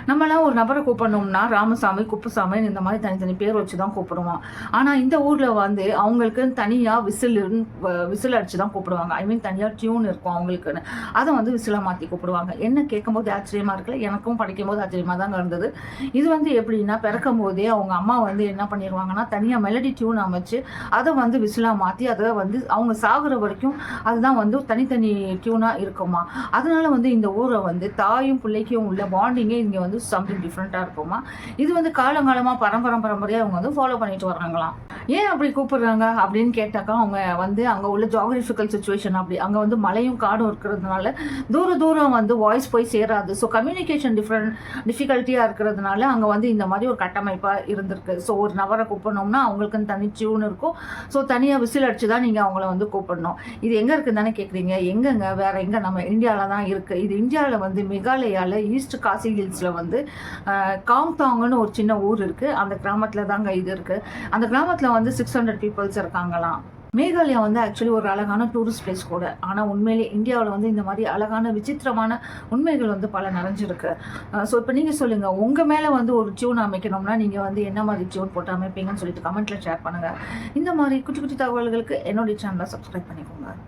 நம்மளாம் ஒரு நபரை கூப்பிடணும்னா ராமசாமி, குப்புசாமி இந்த மாதிரி தனித்தனி பேர் வச்சு தான் கூப்பிடுவோம். ஆனால் இந்த ஊரில் வந்து அவங்களுக்கு தனியாக விசில் அடித்து தான் கூப்பிடுவாங்க. ஐ மீன் தனியாக டியூன் இருக்கும் அவங்களுக்குன்னு. அதை வந்து விசிலை மாற்றி கூப்பிடுவாங்க. என்ன கேட்கும்போது ஆச்சரியமாக இருக்குல்ல, எனக்கும் படிக்கும்போது ஆச்சரியமாக தாங்க இருந்தது. இது வந்து எப்படின்னா, பிறக்கும் போதே அவங்க அம்மா வந்து என்ன பண்ணிடுவாங்கன்னா, தனியாக மெலடி டியூன் அமைச்சு அதை வந்து விசிலாக மாற்றி அதை வந்து அவங்க சாகுற வரைக்கும் அதுதான் வந்து தனித்தனி டியூனாக இருக்குமா. அதனால வந்து இந்த ஊரை வந்து தாயும் பிள்ளைக்கும் உள்ள பாண்டிங்கே இங்கே வந்து சம்திங் டிஃப்ரெண்ட்டாக இருக்குமா. இது வந்து காலங்காலமாக பரம்பரையாக அவங்க வந்து ஃபாலோ பண்ணிட்டு வர்றாங்களாம். ஏன் அப்படி கூப்பிடுறாங்க அப்படின்னு கேட்டாக்கா, அவங்க வந்து அங்கே உள்ள ஜியாகிரபிக்கல் சுச்சுவேஷன் அப்படி அங்கே வந்து மலையும் காடும் இருக்கிறதுனால தூரம் வந்து வாய்ஸ் போய் சேராது. ஸோ கம்யூனிகேஷன் டிஃபிகல்ட்டியாக இருக்கிறதுனால அங்கே வந்து இந்த மாதிரி ஒரு கட்டமைப்பாக இருந்திருக்கு. ஸோ ஒரு நபரை கூப்பிடணும்னா அவங்களுக்குன்னு தனி டியூன் இருக்கும். ஸோ தனியாக விசில் அடிச்சு தான் நீங்கள் அவங்கள வந்து கூப்பிடணும். இது எங்கே இருக்குன்னு தானே கேட்குறீங்க. எங்கெங்க வேறு எங்கே, நம்ம இந்தியாவில் தான் இருக்குது. இது இந்தியாவில் வந்து மேகாலயாவில் ஈஸ்ட் காசி ஹில்ஸில் வந்து காம்தாங்னு ஒரு சின்ன ஊர் இருக்குது. அந்த கிராமத்தில் தாங்க இது இருக்குது. அந்த கிராமத்தில் வந்து 600 பீப்புள்ஸ் இருக்காங்களாம். மேகாலயா வந்து ஆக்சுவலி ஒரு அழகான டூரிஸ்ட் பிளேஸ் கூட. ஆனால் உண்மையிலே இந்தியாவில் வந்து இந்த மாதிரி அழகான விசித்திரமான உண்மைகள் வந்து பல நிறைஞ்சிருக்கு. ஸோ இப்போ நீங்கள் சொல்லுங்கள், உங்கள் மேலே வந்து ஒரு டியூன் அமைக்கணும்னா நீங்கள் வந்து என்ன மாதிரி டியூன் போட்டு அமைப்பீங்கன்னு சொல்லிட்டு கமெண்ட்டில் ஷேர் பண்ணுங்கள். இந்த மாதிரி குட்டி குட்டி தகவல்களுக்கு என்னுடைய சேனலை சப்ஸ்கிரைப் பண்ணிக்கோங்க.